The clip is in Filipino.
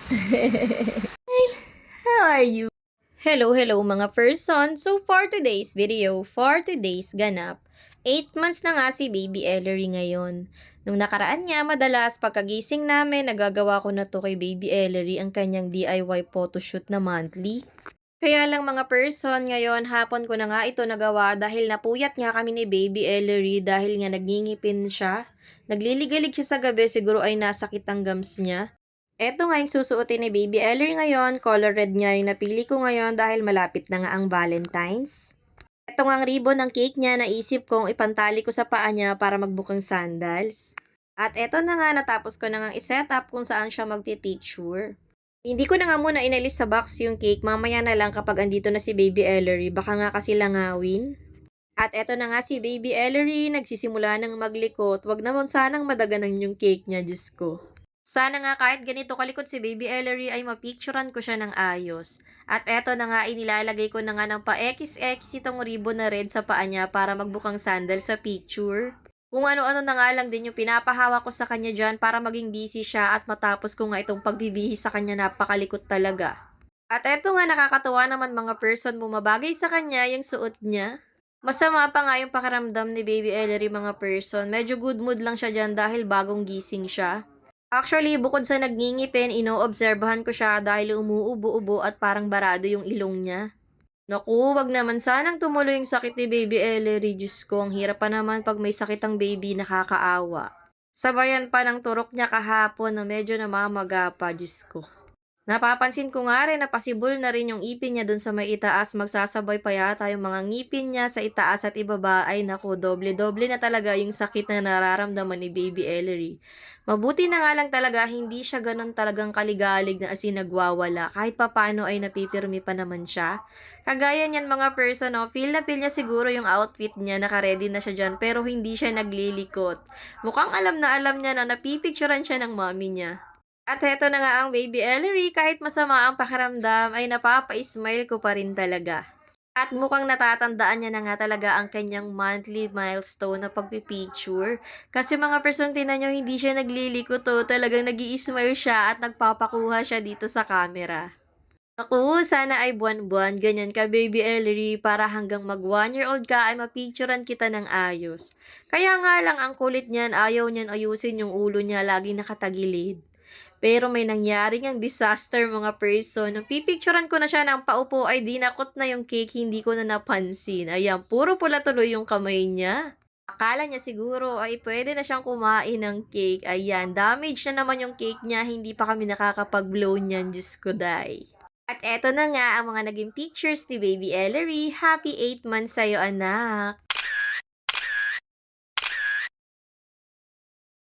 How are you? Hello mga person. So for today's video, for today's ganap, 8 months na nga si Baby Ellery ngayon. Nung nakaraan niya, madalas pagkagising namin, nagagawa ko na to kay Baby Ellery ang kanyang DIY photoshoot na monthly. Kaya lang mga person, ngayon hapon ko na nga ito nagawa dahil napuyat nga kami ni Baby Ellery dahil nga nagngingipin siya. Nagliligalig siya sa gabi, siguro ay nasakit ang gums niya. Eto nga yung susuotin ni Baby Eller ngayon. Color red nga yung napili ko ngayon dahil malapit na nga ang Valentine's. Eto nga ang ribbon ng cake niya, naisip kong ipantali ko sa paa niya para magbukang sandals. At eto na nga, natapos ko na nga iset up kung saan siya magpipicture. Hindi ko na nga muna inalis sa box yung cake, mamaya na lang kapag andito na si Baby Ellery, baka nga kasi langawin. At eto na nga si Baby Ellery, nagsisimula ng maglikot, wag naman sanang madaganan yung cake niya, Diyos ko. Sana nga kahit ganito kalikot si Baby Ellery ay mapicturan ko siya ng ayos. At eto na nga, inilalagay ko na nga ng pa-X-X itong ribbon na red sa paa niya para magbukang sandal sa picture. Kung ano-ano na nga lang din yung pinapahawa ko sa kanya dyan para maging busy siya at matapos ko nga itong pagbibihis sa kanya, napakalikot talaga. At eto nga, nakakatuwa naman mga person, bumabagay sa kanya yung suot niya. Masama pa nga yung pakiramdam ni Baby Ellery mga person. Medyo good mood lang siya dyan dahil bagong gising siya. Actually, bukod sa nagngingipin, inoobserbahan ko siya dahil umuubo-ubo at parang barado yung ilong niya. Naku, wag naman sanang tumuloy yung sakit ni Baby Ellery. Diyos ko, ang hirap pa naman pag may sakit ang baby, nakakaawa. Sabayan pa ng turok niya kahapon na medyo namamaga pa, Diyos ko. Napapansin ko nga rin na pasibol na rin yung ipin niya dun sa may itaas. Magsasabay pa yata yung mga ngipin niya sa itaas at ibaba. Ay naku, doble-doble na talaga yung sakit na nararamdaman ni Baby Ellery. Mabuti na nga lang talaga, hindi siya ganun talagang kaligalig na asin nagwawala. Kahit papano ay napipirmi pa naman siya. Kagaya niyan mga person, no? Feel niya siguro yung outfit niya, naka-ready na siya dyan, pero hindi siya naglilikot. Mukhang alam na alam niya na napipicturan siya ng mommy niya. At heto na nga ang Baby Ellery, kahit masama ang pakiramdam ay napapa-smile ko pa rin talaga. At mukhang natatandaan niya na nga talaga ang kanyang monthly milestone na pagpipicture. Kasi mga person, tinan nyo, hindi siya nagliliko to. Talagang nag-i-smile siya at nagpapakuha siya dito sa camera. Naku, sana ay buwan-buwan, ganyan ka Baby Ellery, para hanggang mag 1 year old ka ay mapicturan kita ng ayos. Kaya nga lang ang kulit niyan, ayaw niyan ayusin yung ulo niya, laging nakatagilid. Pero may nangyari ngang disaster mga person. Nung pipicturan ko na siya ng paupo ay dinakot na yung cake, hindi ko na napansin. Ayan, puro pula tuloy yung kamay niya. Akala niya siguro ay pwede na siyang kumain ng cake. Ayan, damage na naman yung cake niya, hindi pa kami nakakapag-blow niyan, Diyos ko day. At eto na nga ang mga naging pictures ni Baby Ellery. Happy 8 months sa'yo, anak!